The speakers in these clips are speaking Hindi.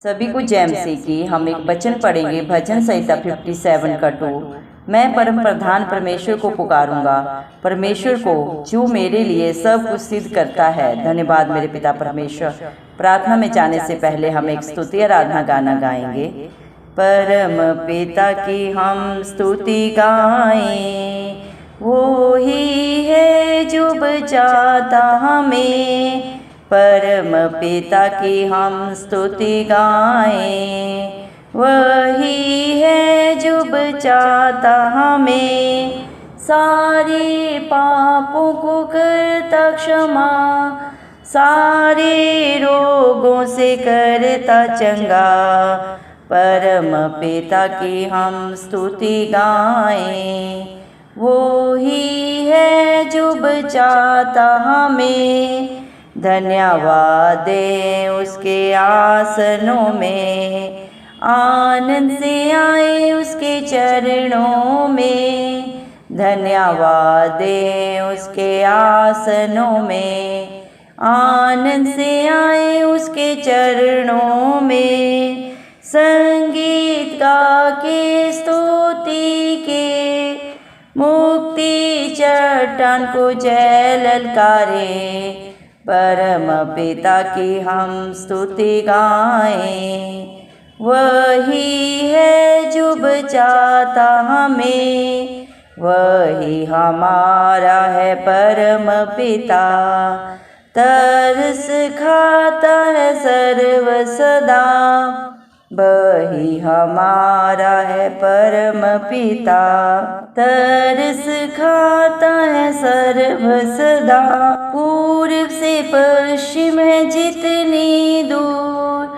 सभी को जय मसीह की। हम एक वचन पढ़ेंगे, भजन संहिता 57 का 2। मैं परम प्रधान परमेश्वर को पुकारूंगा, परमेश्वर को जो मेरे लिए सब कुछ सिद्ध करता है। धन्यवाद मेरे पिता परमेश्वर। प्रार्थना में जाने से पहले हम एक स्तुति आराधना गाना गाएंगे। परम पिता की हम स्तुति गाएं, वो ही है जो बचाता हमें। परम पिता की हम स्तुति गाएं, वही है जो बचाता हमें। सारे पापों को करता क्षमा, सारे रोगों से करता चंगा। परम पिता की हम स्तुति गाएं, वो ही है जो बचाता हमें। धन्यवाद दें उसके आसनों में, आनंद से आए उसके चरणों में। धन्यवाद दें उसके आसनों में, आनंद से आए उसके चरणों में। संगीत गा के स्तुति के, मुक्ति चट्टान को जय ललकारे। परम पिता की हम स्तुति गाएं, वही है जो बचाता हमें। वही हमारा है परम पिता, तरस खाता है सर्व सदा। वही हमारा है परम पिता, तरस खाता है सर्व सदा। पूर्व से पश्चिम है जितनी दूर,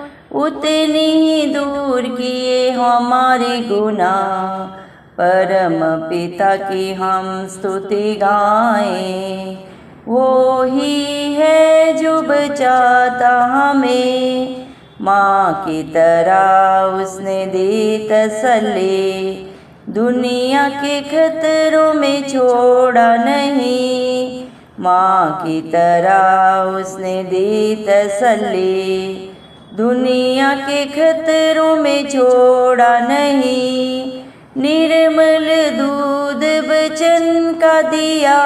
उतनी ही दूर किए हमारे गुनाह। परम पिता की हम स्तुति गाएं, वो ही है जो बचाता हमें। माँ की तरह उसने दी तसल्ली, दुनिया के खतरों में छोड़ा नहीं। माँ की तरह उसने दी तसल्ली, दुनिया के खतरों में छोड़ा नहीं। निर्मल दूध वचन का दिया,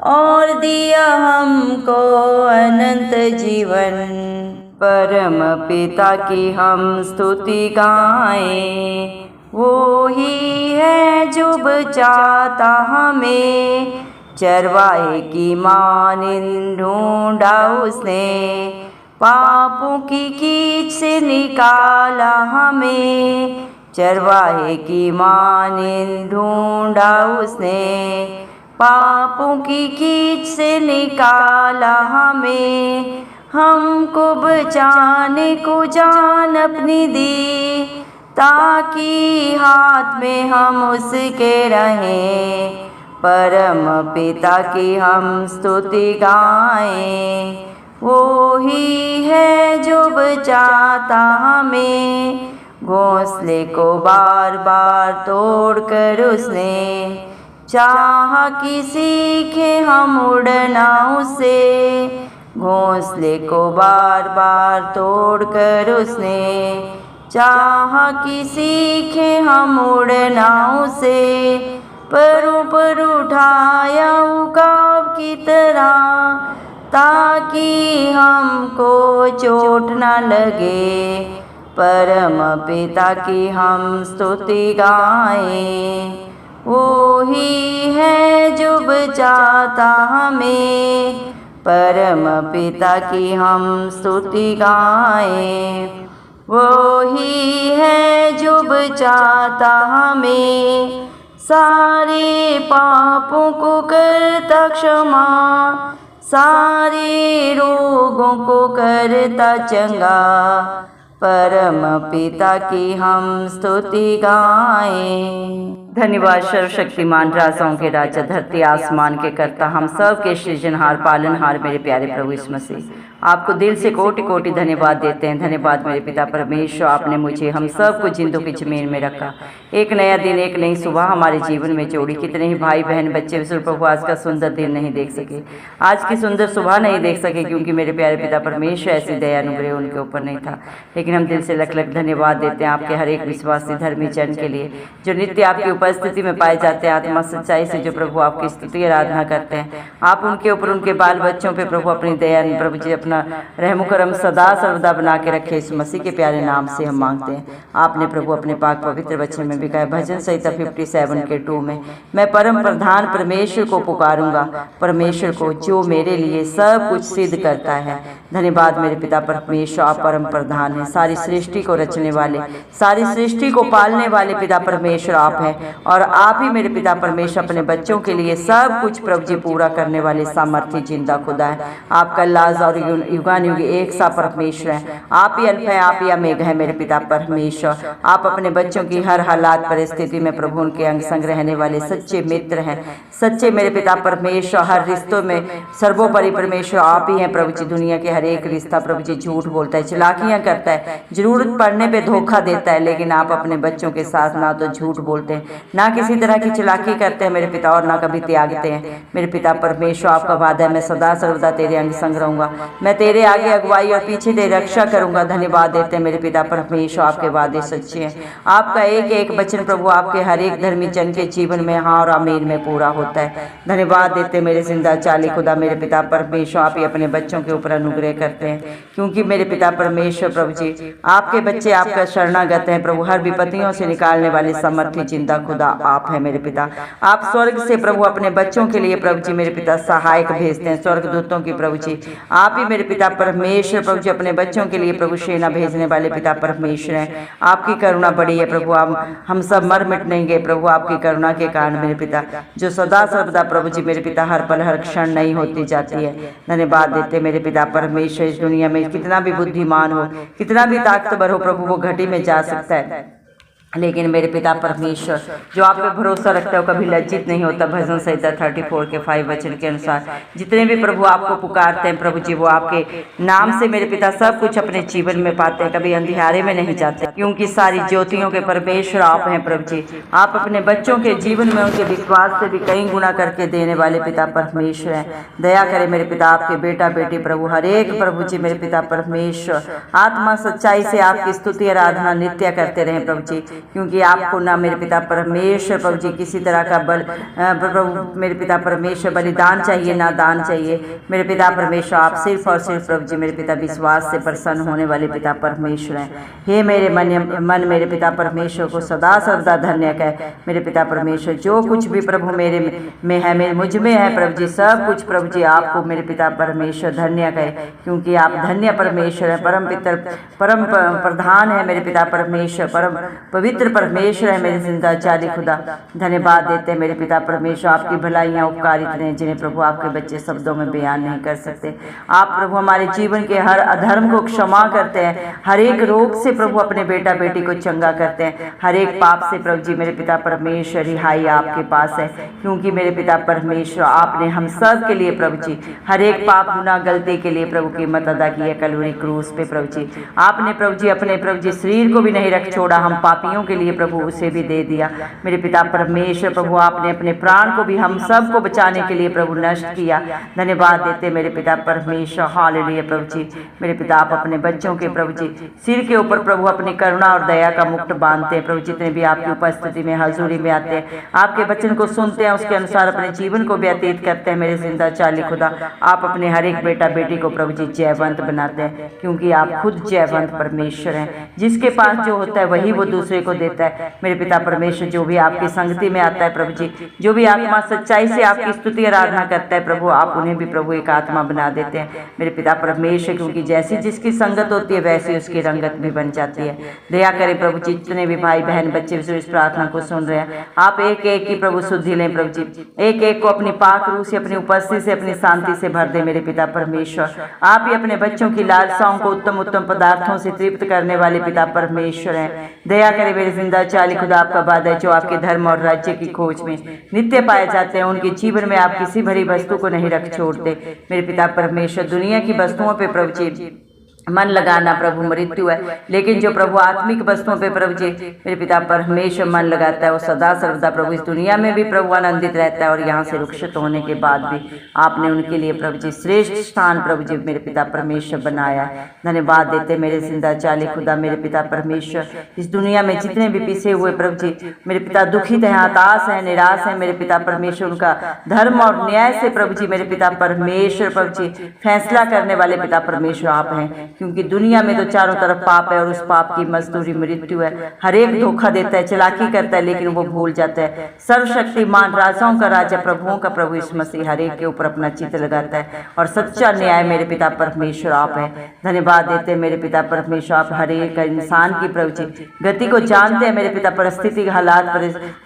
और दिया हमको अनंत जीवन। परम पिता की हम स्तुति गाएं, वो ही है जो बचाता हमें। चरवाहे की मानिंद ढूंढा उसने, पापों की कीच से निकाला हमें। चरवाहे की मानिंद ढूंढा उसने, पापों की कीच से निकाला हमें। हमको बचाने को जान अपनी दी, ताकि हाथ में हम उसके रहें। परम पिता की हम स्तुति गाएं, वो ही है जो बचाता हमें। घोंसले को बार बार तोड़कर उसने, चाहा कि सीखे हम उड़ना उसे। घोंसले को बार बार तोड़कर उसने, चाहा कि सीखे हम उड़ना उसे। परों पर उठाया उकाब की तरह, ताकि हमको चोट न लगे। परम पिता की हम स्तुति गाएं, वो ही है जो बचाता हमें। परम पिता की हम स्तुति गाएं, वो ही है जो बचाता हमें। सारे पापों को करता क्षमा, सारे रोगों को करता चंगा। परम पिता की हम स्तुति गाएं। धन्यवाद सर्वशक्तिमान राजाओं के राजा, धरती आसमान के कर्ता, हम सब के सृजनहार पालनहार मेरे प्यारे प्रभु यीशु मसीह। आपको दिल से कोटि कोटि धन्यवाद देते हैं। धन्यवाद मेरे पिता परमेश्वर, आपने मुझे हम सबको जिंदों की जमीन में रखा। एक नया दिन, एक नई सुबह हमारे जीवन में जोड़ी। कितने ही भाई बहन बच्चे विश्व प्रभु आज का सुंदर दिन नहीं देख सके, आज की सुंदर सुबह नहीं देख सके, क्योंकि मेरे प्यारे पिता परमेश्वर ऐसी दया अनुग्रह उनके ऊपर नहीं था। लेकिन हम दिल से लख लख धन्यवाद देते हैं आपके हर एक विश्वासी धर्मी जन के लिए, जो नित्य आपकी उपस्थिति में पाए जाते हैं, आत्मा सच्चाई से जो प्रभु आपकी स्तुति आराधना करते हैं। आप उनके ऊपर, उनके बाल बच्चों पे प्रभु अपनी दया प्रभु जी अपना रहम करम सदा सर्वदा बना के रखे। इस मसीह के प्यारे नाम से हम मांगते हैं। आपने प्रभु अपने पाक पवित्र वचन में भी कहा, भजन संहिता 57 के 2 में, मैं परम प्रधान परमेश्वर को पुकारूंगा, परमेश्वर को जो मेरे लिए सब कुछ सिद्ध करता है। धन्यवाद मेरे पिता परमेश्वर, आप परम प्रधान हैं, सारी सृष्टि को रचने वाले, सारी सृष्टि को पालने वाले पिता परमेश्वर आप हैं। और आप ही मेरे पिता परमेश्वर अपने बच्चों के लिए सब कुछ प्रभु जी पूरा करने वाले सामर्थ्य जिंदा खुदा है। आपका लाज और युगान युग एक सा परमेश्वर है। आप ही अल्फा है, आप ही ओमेगा है मेरे पिता परमेश्वर। आप अपने बच्चों की हर हालात परिस्थिति में प्रभु उनके अंग संग रहने वाले सच्चे मित्र हैं, सच्चे मेरे पिता परमेश्वर। हर रिश्तों में सर्वोपरि परमेश्वर आप ही हैं प्रभु जी। दुनिया के हर एक रिश्ता प्रभु जी झूठ बोलता है, चालाकियां करता है, जरूरत पड़ने पे धोखा देता है, लेकिन आप अपने बच्चों के साथ ना तो झूठ बोलते हैं, ना किसी तरह की चालाकी करते हैं मेरे पिता, और ना कभी त्यागते हैं मेरे पिता परमेश्वर। आपका वादा है, मैं सदा सर्वदा तेरे अंग संग रहूंगा, मैं तेरे आगे अगुवाई और पीछे तेरी रक्षा करूंगा। धन्यवाद देते हैं मेरे पिता परमेश्वर, आपके वादे सच्चे हैं। आपका एक एक वचन प्रभु आपके हर एक धर्मी जन के जीवन में हाँ और आमीन में पूरा होता है। धन्यवाद देते मेरे जिंदा चाली खुदा मेरे पिता परमेश्वर, आप ही अपने बच्चों के ऊपर अनुग्रह करते हैं, क्योंकि मेरे पिता परमेश्वर प्रभु जी आपके बच्चे आपका शरणागत हैं प्रभु। हर विपत्तियों से निकालने वाले समर्थी जिंदा खुदा आप है मेरे पिता। आप स्वर्ग से प्रभु अपने बच्चों के लिए प्रभु जी मेरे पिता सहायक भेजते हैं, स्वर्गदूतों की प्रभु जी। आप ही मेरे पिता परमेश्वर प्रभु जी अपने बच्चों के लिए प्रभु सेना भेजने वाले पिता परमेश्वर हैं। आपकी करुणा बड़ी है प्रभु, हम सब मर मिटेंगे प्रभु आपकी करुणा के कारण मेरे पिता, जो सदा सर्वदा प्रभु जी मेरे पिता हर पल हर क्षण नहीं होती जाती है। धन्यवाद देते मेरे पिता परमेश्वर। इस दुनिया में कितना भी बुद्धिमान हो, कितना भी ताकतवर हो प्रभु, वो घटी में जा सकता है, लेकिन मेरे पिता परमेश्वर जो आप पे भरोसा रखता है वो कभी लज्जित नहीं होता। भजन संहिता 34 के 5 वचन के अनुसार जितने भी प्रभु आपको पुकारते हैं प्रभु जी, वो आपके नाम से मेरे पिता सब कुछ अपने जीवन में पाते हैं, कभी अंधियारे में नहीं जाते, क्योंकि सारी ज्योतियों के परमेश्वर आप हैं प्रभु जी। आप अपने बच्चों के जीवन में उनके विश्वास से भी कई गुना करके देने वाले पिता परमेश्वर हैं। दया करे मेरे पिता आपके बेटा बेटी प्रभु हर एक प्रभु जी मेरे पिता परमेश्वर आत्मा सच्चाई से आपकी स्तुति आराधना नित्य करते रहे प्रभु जी, क्योंकि आपको ना मेरे पिता परमेश्वर प्रभु जी किसी तरह का प्रभु मेरे पिता परमेश्वर बलिदान चाहिए, ना दान चाहिए मेरे पिता परमेश्वर। आप सिर्फ और सिर्फ प्रभु जी मेरे पिता विश्वास से प्रसन्न होने वाले पिता परमेश्वर हैं। हे मेरे मन मेरे पिता परमेश्वर को सदा सर्वदा धन्य कहे मेरे पिता परमेश्वर। जो कुछ भी प्रभु मेरे में है, मेरे मुझ में है प्रभु जी, सब कुछ प्रभु जी आपको मेरे पिता परमेश्वर धन्य कहे, क्योंकि आप धन्य परमेश्वर है, परम प्रधान है मेरे पिता परमेश्वर, परम पवित्र परमेश्वर है मेरे जिंदा चाली खुदा। धन्यवाद देते हैं मेरे पिता परमेश्वर, आपकी भलाइयाँ उपकार इतने हैं जिन्हें प्रभु आपके बच्चे शब्दों में बयान नहीं कर सकते। आप प्रभु हमारे जीवन के हर अधर्म को क्षमा करते हैं, हर एक रोग से प्रभु अपने बेटा बेटी को चंगा करते हैं, हर एक पाप से प्रभु जी मेरे पिता परमेश्वर रिहाई आपके पास है, क्योंकि मेरे पिता परमेश्वर आपने हम सब के लिए प्रभु जी हर एक पाप गुनाह गलती के लिए प्रभु कीमत अदा की है कलवरी क्रूस पे प्रभु जी। आपने प्रभु जी अपने प्रभु जी शरीर को भी नहीं रख छोड़ा हम पापियों के लिए प्रभु, उसे भी दे दिया मेरे पिता परमेश्वर। प्रभु आपने अपने प्राण को भी हम सब को बचाने के लिए प्रभु नष्ट किया। धन्यवाद देते मेरे पिता परमेश्वर। हालेलुया प्रभु जी मेरे पिता आप अपने बच्चों के प्रभु जी सिर के ऊपर प्रभु अपनी करुणा और दया का मुकुट बांधते हैं प्रभु। जितने भी आपकी उपस्थिति में हजूरी में आते हैं, आपके वचन को सुनते हैं, उसके अनुसार अपने जीवन को व्यतीत करते हैं मेरे जिंदा चाली खुदा। आप अपने हर एक बेटा बेटी को प्रभु जी जयवंत बनाते हैं, क्योंकि आप खुद जयवंत परमेश्वर हैं। जिसके पास जो होता है वही वो दूसरे को देता है मेरे पिता परमेश्वर। जो भी आपकी संगति में आता है प्रभु जी, जो भी आत्मा सच्चाई से आपकी स्तुति आराधना करता है प्रभु, आप उन्हें भी प्रभु एक आत्मा बना देते हैं मेरे पिता परमेश्वर, क्योंकि जैसी जिसकी संगत होती है वैसी उसकी रंगत भी बन जाती है। दया करें प्रभु जी, जितने भी भाई बहन बच्चे इस प्रार्थना को सुन रहे हैं, आप एक एक की प्रभु शुद्धि लें प्रभु जी, एक एक को अपनी पाक रूह से अपनी उपस्थिति से अपनी शांति से भर दे मेरे पिता परमेश्वर। आप ही अपने बच्चों की लालसाओं को उत्तम उत्तम पदार्थों से तृप्त करने वाले पिता परमेश्वर हैं। दया करें मेरे जिंदा चाली खुदा आपका बाद है जो आपके धर्म और राज्य की खोज में नित्य पाए जाते हैं। उनके जीवन में आप किसी भरी वस्तु को नहीं रख छोड़ते। मेरे पिता परमेश्वर, दुनिया की वस्तुओं पे प्रभु जी मन लगाना प्रभु मृत्यु है, लेकिन जो प्रभु आत्मिक वस्तुओं पे प्रभु जी मेरे पिता परमेश्वर मन लगाता है वो सदा सर्वदा प्रभु इस दुनिया में भी प्रभु आनंदित रहता है। और यहाँ से रुखसत होने के बाद भी आपने उनके लिए प्रभु जी श्रेष्ठ स्थान प्रभु जी मेरे पिता परमेश्वर बनाया। धन्यवाद देते मेरे जिंदा चाली खुदा मेरे पिता परमेश्वर। इस दुनिया में जितने भी पिसे हुए प्रभु जी मेरे पिता दुखित हैं, हताश हैं, निराश हैं मेरे पिता परमेश्वर, उनका धर्म और न्याय से प्रभु जी मेरे पिता परमेश्वर प्रभु जी फैसला करने वाले पिता परमेश्वर आप हैं। क्योंकि दुनिया में तो चारों तरफ पाप है और उस पाप की मजदूरी मृत्यु है। हर एक धोखा देता है, चालाकी करता है, लेकिन वो भूल जाता है सर्वशक्तिमान राजाओं का राजा प्रभुओं का प्रभु यीशु मसीह हर एक के ऊपर अपना चित्त लगाता है और सच्चा न्याय मेरे पिता परमेश्वर आप है। धन्यवाद देते हैं मेरे पिता परमेश्वर, आप हर एक इंसान की प्रभु जी गति को जानते हैं मेरे पिता, परिस्थिति हालात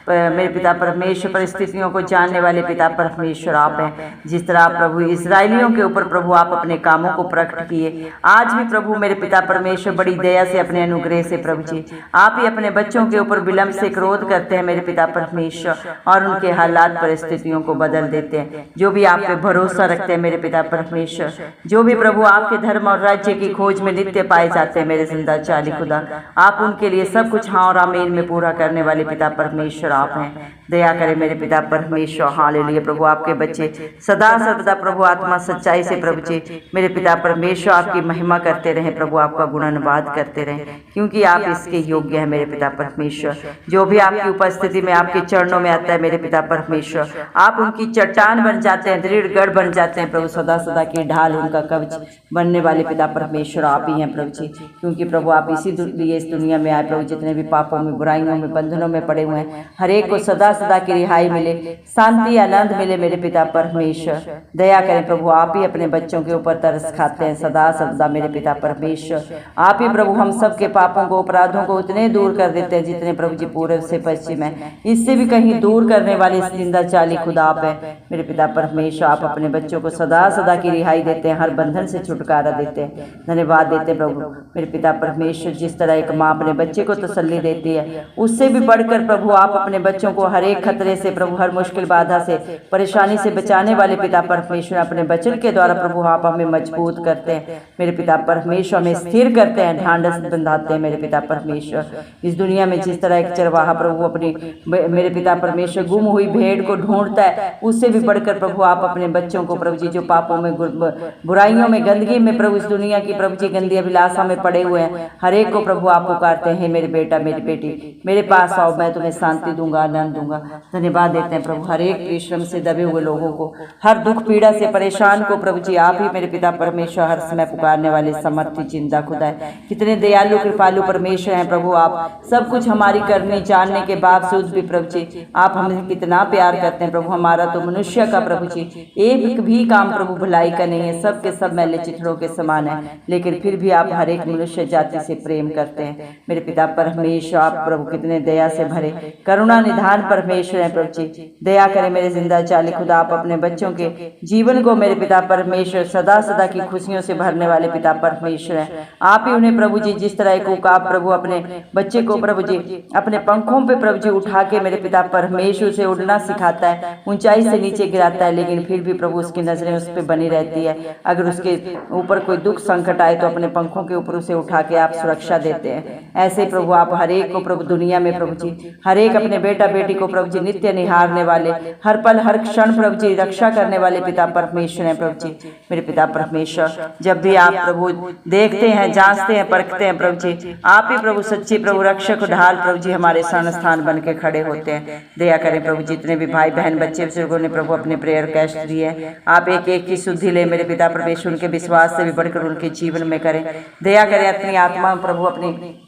मेरे पिता परमेश्वर परिस्थितियों को जानने वाले पिता परमेश्वर आप हैं। जिस तरह प्रभु इस्राएलियों के ऊपर प्रभु आप अपने कामों को प्रकट किए, आज भी प्रभु मेरे पिता परमेश्वर बड़ी दया से अपने अनुग्रह से प्रभु जी आप ही अपने बच्चों के ऊपर विलंब से क्रोध करते हैं मेरे पिता परमेश्वर और उनके हालात परिस्थितियों को बदल देते हैं। जो भी आप पे भरोसा रखते हैं मेरे पिता परमेश्वर, जो भी प्रभु आपके धर्म और राज्य की खोज में नित्य पाए जाते हैं मेरे जिंदा चाली खुदा, आप उनके लिए सब कुछ हाँ और आमीन में पूरा करने वाले पिता परमेश्वर आप हैं। दया करें मेरे पिता परमेश्वर। हालेलुया प्रभु, आपके बच्चे सदा सर्वदा प्रभु आत्मा सच्चाई से प्रभु जी मेरे पिता परमेश्वर आपकी महिमा करते रहें प्रभु, आपका गुणानुवाद करते रहें, क्योंकि आप इसके योग्य हैं मेरे पिता परमेश्वर। जो भी आपकी उपस्थिति में आपके चरणों में आता है मेरे पिता परमेश्वर, आप उनकी चट्टान बन जाते हैं, दृढ़ गढ़ बन जाते हैं प्रभु, सदा सदा की ढाल उनका कवच बनने वाले पिता परमेश्वर आप ही हैं प्रभु जी। क्योंकि प्रभु आप इसी लिए इस दुनिया में आए प्रभु, जितने भी पापों में बुराइयों में बंधनों में पड़े हुए हैं हर एक को सदा सदा की रिहाई मिले, शांति आनंद मिले मेरे पिता परमेश्वर। दया करें प्रभु, आप ही अपने बच्चों के ऊपर तरस खाते हैं सदा सर्वदा मेरे पिता परमेश्वर। आप ही प्रभु हम सब के पापों को अपराधों को उतने दूर कर देते हैं जितने प्रभु जी पूर्व से पश्चिम है, इससे भी कहीं दूर करने वाले जिंदा चाली खुदा आप है मेरे पिता परमेश्वर। आप अपने बच्चों को सदा सदा की रिहाई देते हैं, हर बंधन से छुटकारा देते हैं। धन्यवाद देते हैं प्रभु मेरे पिता परमेश्वर। जिस तरह एक माँ अपने बच्चे को तसल्ली देती है, उससे भी बढ़कर प्रभु आप अपने बच्चों को हर एक खतरे से प्रभु, हर मुश्किल बाधा से परेशानी से बचाने वाले पिता परमेश्वर। अपने वचन के द्वारा प्रभु आप हमें मजबूत करते हैं मेरे पिता परमेश्वर, हमें स्थिर करते हैं, ढांढस बंधाते हैं मेरे पिता परमेश्वर। इस दुनिया में जिस तरह एक चरवाहा प्रभु अपनी मेरे पिता परमेश्वर गुम हुई भेड़ को ढूंढता है, उससे भी बढ़कर प्रभु आप अपने बच्चों को प्रभु जी जो पापों में बुराइयों में गंदगी में प्रभु इस दुनिया की प्रभु जी गंदी अभिलाषा में पड़े हुए हैं, हर एक को प्रभु आप पुकारते हैं मेरे बेटा मेरी बेटी मेरे पास आओ, मैं तुम्हें शांति दूंगा, आनंद दूंगा। धन्यवाद देते हैं प्रभु हर एक परिश्रम से दबे हुए लोगों को, हर दुख पीड़ा से परेशान को प्रभु जी आप ही मेरे पिता परमेश्वर हर समय पुकारने वाले समर्थ जिंदा खुदा है। कितने दयालु कृपालु परमेश्वर हैं प्रभु, आप सब कुछ हमारी करनी जानने के बावजूद भी प्रभु जी आप हमें कितना प्यार करते हैं प्रभु। हमारा तो मनुष्य का प्रभु जी एक भी काम प्रभु भलाई का नहीं है, सब के सब मैले चिथड़ों के समान है, लेकिन फिर भी आप हर एक मनुष्य जाति से प्रेम करते हैं मेरे पिता परमेश्वर। आप प्रभु कितने दया से भरे करुणा निधान परमेश्वर है प्रभु जी। दया करें मेरे जिंदा चाली खुदा, आप अपने बच्चों के जीवन को मेरे पिता परमेश्वर सदा सदा की खुशियों से भरने वाले पिता परमेश्वर है। आप ही उन्हें प्रभु जी जिस तरह एक उकाब प्रभु अपने बच्चे को प्रभु जी अपने पंखों पे प्रभु जी उठा के मेरे पिता परमेश्वर से उड़ना सिखाता है, ऊंचाई से नीचे गिराता है, लेकिन फिर भी प्रभु उसकी नजरें उस पर बनी रहती है। अगर उसके ऊपर कोई दुख संकट आए तो अपने पंखों के ऊपर उसे उठा के आप सुरक्षा देते हैं। ऐसे प्रभु आप हर एक को प्रभु दुनिया में प्रभु जी हर एक अपने बेटा बेटी को प्रभु जी नित्य निहारने वाले, हर पल हर क्षण प्रभु जी रक्षा करने वाले पिता परमेश्वर हैं प्रभु जी मेरे पिता परमेश्वर। जब भी आप प्रभु देखते हैं, जांचते हैं, परखते हैं प्रभु जी, आप ही प्रभु सच्ची प्रभु रक्षक ढाल प्रभु जी हमारे शरण स्थान बन के खड़े होते हैं। दया करें प्रभु जितने भी भाई बहन बच्चे बुजुर्गों ने प्रभु अपने प्रेयर कैस्ट दिए, आप एक एक की शुद्धि ले मेरे पिता परमेश्वर, उनके विश्वास से भी बढ़कर उनके जीवन में करें। दया करें अपनी आत्मा प्रभु अपनी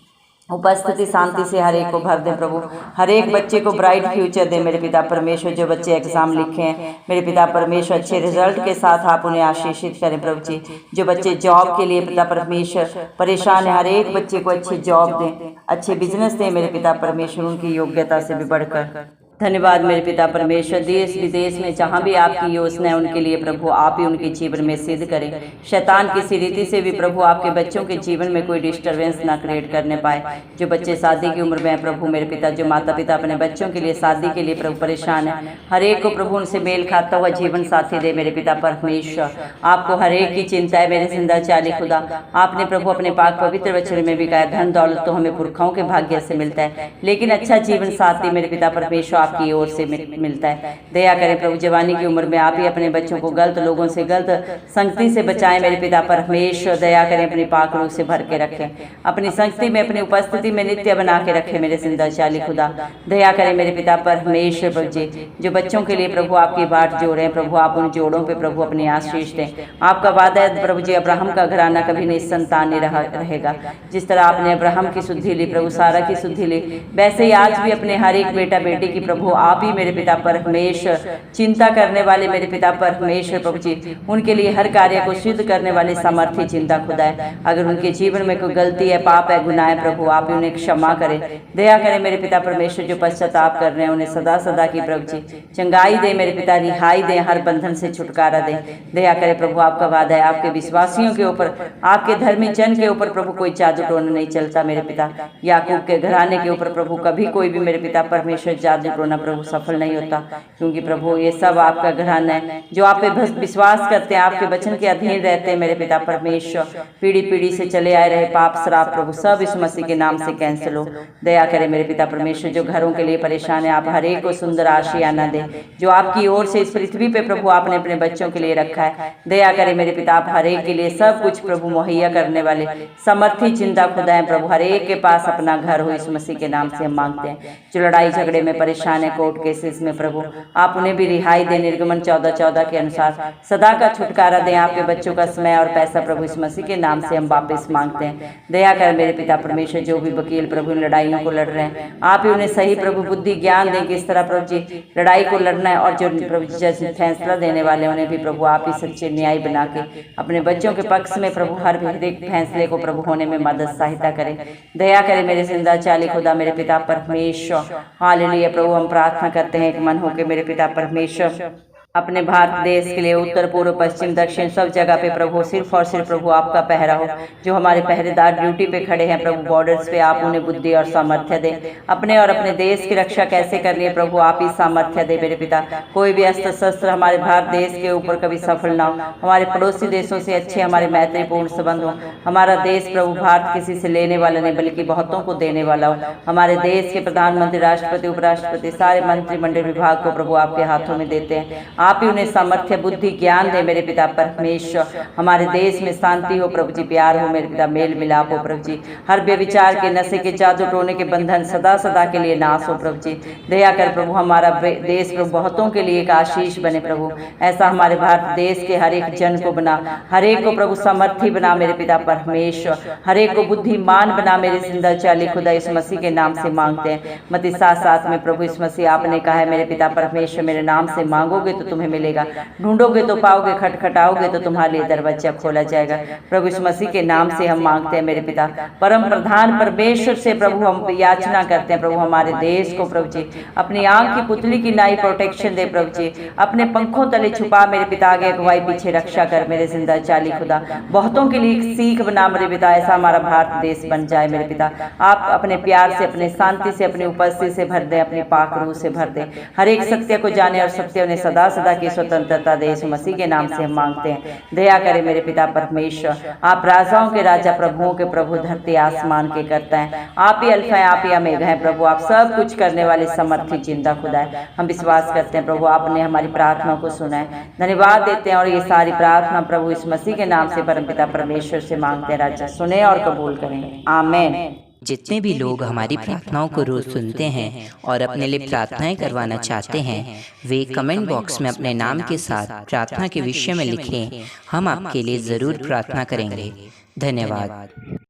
उपस्थिति शांति से हर एक को भर दे प्रभु, हर एक बच्चे को ब्राइट फ्यूचर दे मेरे पिता परमेश्वर। जो बच्चे एग्जाम लिखे हैं मेरे पिता परमेश्वर अच्छे रिजल्ट के साथ आप उन्हें आशीषित करें प्रभु जी। जो बच्चे जॉब के लिए पिता परमेश्वर परेशान है, हर एक बच्चे को अच्छी जॉब दें, अच्छे बिजनेस दें मेरे पिता परमेश्वर, उनकी योग्यता से भी बढ़कर धन्यवाद मेरे पिता परमेश्वर। देश विदेश में जहाँ भी आपकी योजना है उनके लिए प्रभु आप ही उनके जीवन में सिद्ध करें। शैतान किसी रीति से भी प्रभु आपके बच्चों के जीवन में कोई डिस्टर्बेंस ना क्रिएट करने पाए। जो बच्चे शादी की उम्र में है प्रभु मेरे पिता, जो माता पिता अपने बच्चों के लिए शादी के लिए प्रभु परेशान है, हर एक को प्रभु उनसे मेल खाता हुआ जीवन साथी दे मेरे पिता परमेश्वर। आपको हर एक की चिंता है मेरे जिंदा चाली खुदा। आपने प्रभु अपने पाक पवित्र वचन में भी कहा, धन दौलत तो हमें पुरखाओं के भाग्य से मिलता है, लेकिन अच्छा जीवन साथी मेरे पिता परमेश्वर आपकी ओर से मिलता है। दया करें प्रभु, जवानी की उम्र में आप ही अपने बच्चों को गलत लोगों से, गलत संगति से बचाएं मेरे पिता परमेश्वर। दया करें, अपनी पाक रूह से भर के रखें, अपनी संगति में, अपनी उपस्थिति में नित्य बना के रखें मेरे जिंदा चाली खुदा। दया करें मेरे पिता परमेश्वर प्रभु जी, जो बच्चों के लिए प्रभु आपकी बाट जोड़े हैं प्रभु, आप उन जोड़ों पे प्रभु अपनी आशीष दें। आपका वादा है प्रभु जी, अब्राहम का घराना कभी निसंतान नहीं रहेगा। जिस तरह आपने अब्राहम की सुधि ली प्रभु, सारा की सुधि ली, वैसे ही आज भी अपने हर एक बेटा बेटी की प्रभु आप ही मेरे पिता परमेश्वर चिंता करने वाले मेरे पिता परमेश्वर प्रभु जी, उनके लिए हर कार्य को सिद्ध करने वाले सामर्थ्य चिंता खुदा है। अगर उनके जीवन में कोई गलती है, पाप है, गुनाह है प्रभु, आप उन्हें क्षमा करें। दया करें मेरे पिता परमेश्वर, जो पश्चाताप कर रहे हैं उन्हें सदा सदा की प्रभु जी चंगाई दे मेरे पिता, रिहाई दें, हर बंधन से छुटकारा दें। दया करें प्रभु, आपका वादा है आपके विश्वासियों के ऊपर, आपके धर्मी जन के ऊपर प्रभु कोई जादू टोना नहीं चलता मेरे पिता। याकूब के घराने के ऊपर प्रभु कभी कोई भी मेरे पिता परमेश्वर जादू टोना प्रभु सफल नहीं होता, क्योंकि प्रभु ये सब आपका घराना है, जो आप पे विश्वास करते हैं, आपके वचन के अधीन रहते हैं मेरे पिता परमेश्वर। पीढ़ी पीढ़ी से चले आए रहे पाप श्राप प्रभु सब इस मसीह के नाम से कैंसिल हो। दया करें मेरे पिता परमेश्वर, जो घरों के लिए परेशान है, आप हर एक को सुंदर आशियाना दें जो आपकी ओर से इस पृथ्वी पे प्रभु आपने अपने बच्चों के लिए रखा है। दया करें मेरे पिता, आप हर एक के लिए सब कुछ प्रभु मुहैया करने वाले समर्थी चिंता खुदा है प्रभु, हर एक के पास अपना घर हो, इस मसीह के नाम से हम मांगते हैं। जो लड़ाई झगड़े में परेशान है, कोर्ट केसेस में प्रभु आप उन्हें भी रिहाई दें, निर्गमन 14:14 के अनुसार सदा का छुटकारा दें। आपके बच्चों का समय और पैसा प्रभु इस मसीह के नाम से हम वापस मांगते हैं। दया कर मेरे पिता परमेश्वर, जो भी वकील प्रभु इन लड़ाइयों को लड़ रहे हैं, आप ही उन्हें सही प्रभु बुद्धि ज्ञान दें किस तरह प्रभु जी लड़ाई को लड़ना है, और जो प्रभु जज फैसला देने वाले उन्हें भी प्रभु आप ही सच्चे न्याय बना के अपने बच्चों के पक्ष में प्रभु हर एक फैसले को प्रभु होने में मदद सहायता करें। दया करें मेरे जिंदा चाली खुदा मेरे पिता परमेश्वर। हालेलुया प्रभु, हम प्रार्थना करते हैं एक मन होकर मेरे पिता परमेश्वर, अपने भारत देश के लिए उत्तर पूर्व पश्चिम दक्षिण सब जगह पे प्रभु सिर्फ और सिर्फ प्रभु आपका पहरा हो। जो हमारे पहरेदार ड्यूटी पे खड़े हैं प्रभु बॉर्डर्स पे, आप उन्हें बुद्धि और सामर्थ्य दें। अपने और अपने देश की रक्षा कैसे करनी है प्रभु आप ही सामर्थ्य दे मेरे पिता। कोई भी अस्त्र शस्त्र हमारे भारत देश के ऊपर कभी सफल ना हो। हमारे पड़ोसी देशों से अच्छे हमारे मैत्रीपूर्ण संबंध हो। हमारा देश प्रभु भारत किसी से लेने वाला नहीं बल्कि बहुतों को देने वाला हो। हमारे देश के प्रधानमंत्री, राष्ट्रपति, उपराष्ट्रपति, सारे मंत्रिमंडल विभाग को प्रभु आपके हाथों में देते हैं। आप ही उन्हें सामर्थ्य बुद्धि ज्ञान दे मेरे पिता परमेश्वर। हमारे देश में शांति हो प्रभु जी, प्यार हो मेरे पिता, मेल मिलाप हो प्रभु जी। हर व्यभिचार के, नशे के, जादू टोने के बंधन सदा सदा के लिए नाश हो प्रभु जी। दया कर प्रभु, हमारा देश प्रभु बहुतों के लिए एक आशीष बने प्रभु। ऐसा हमारे भारत देश के हर एक जन को बना, हर एक को प्रभु समर्थी बना मेरे पिता परमेश्वर। हर एक को बुद्धिमान बना मेरे जिंदा चाली खुदा, इस मसीह के नाम से मांगते हैं। मत्ती 7:7 में प्रभु इस मसीह आपने कहा है मेरे पिता परमेश्वर, मेरे नाम से मांगोगे तो तुम्हें मिलेगा, ढूंढोगे तो पाओगे, खटखटाओगे तो तुम्हारे लिए दरवाजा खोला जाएगा। प्रभु इस मसीह के नाम से हम मांगते हैं मेरे पिता परम प्रधान परमेश्वर से प्रभु हम याचना करते हैं प्रभु हमारे देश को प्रभु जी अपनी आंख की पुतली की नाई प्रोटेक्शन दे प्रभु जी। अपने पंखों तले छुपा मेरे पिता, आगे अगुवाई पीछे रक्षा कर मेरे जिंदा चाली खुदा। बहुतों के लिए एक सीख बना मेरे पिता, ऐसा हमारा भारत देश बन जाए मेरे पिता। आप अपने प्यार से, अपने शांति से, अपनी उपस्थिति से भर दे, अपनी पाक रूह से भर दे। हर एक सत्य को जाने और सत्य उन्हें सदा सदा की स्वतंत्रता दे, यीशु मसीह के नाम से हम मांगते हैं। दया करें मेरे पिता परमेश्वर। आप राजाओं के राजा, प्रभुओं के प्रभु, धरती आसमान के करता है। आप ही अल्फा है, आप ही ओमेगा है प्रभु। आप सब कुछ करने वाले समर्थी जिंदा खुदा है। हम विश्वास करते हैं प्रभु आपने हमारी प्रार्थना को सुना है। धन्यवाद देते हैं और ये सारी प्रार्थना प्रभु इस मसीह के नाम से परमपिता परमेश्वर से मांगते हैं। राजा सुने और कबूल करें, आमीन। जितने भी लोग हमारी प्रार्थनाओं को रोज सुनते हैं और अपने लिए प्रार्थनाएं करवाना चाहते हैं, वे कमेंट बॉक्स में अपने नाम के साथ प्रार्थना के विषय में लिखें। हम आपके लिए ज़रूर प्रार्थना करेंगे। धन्यवाद।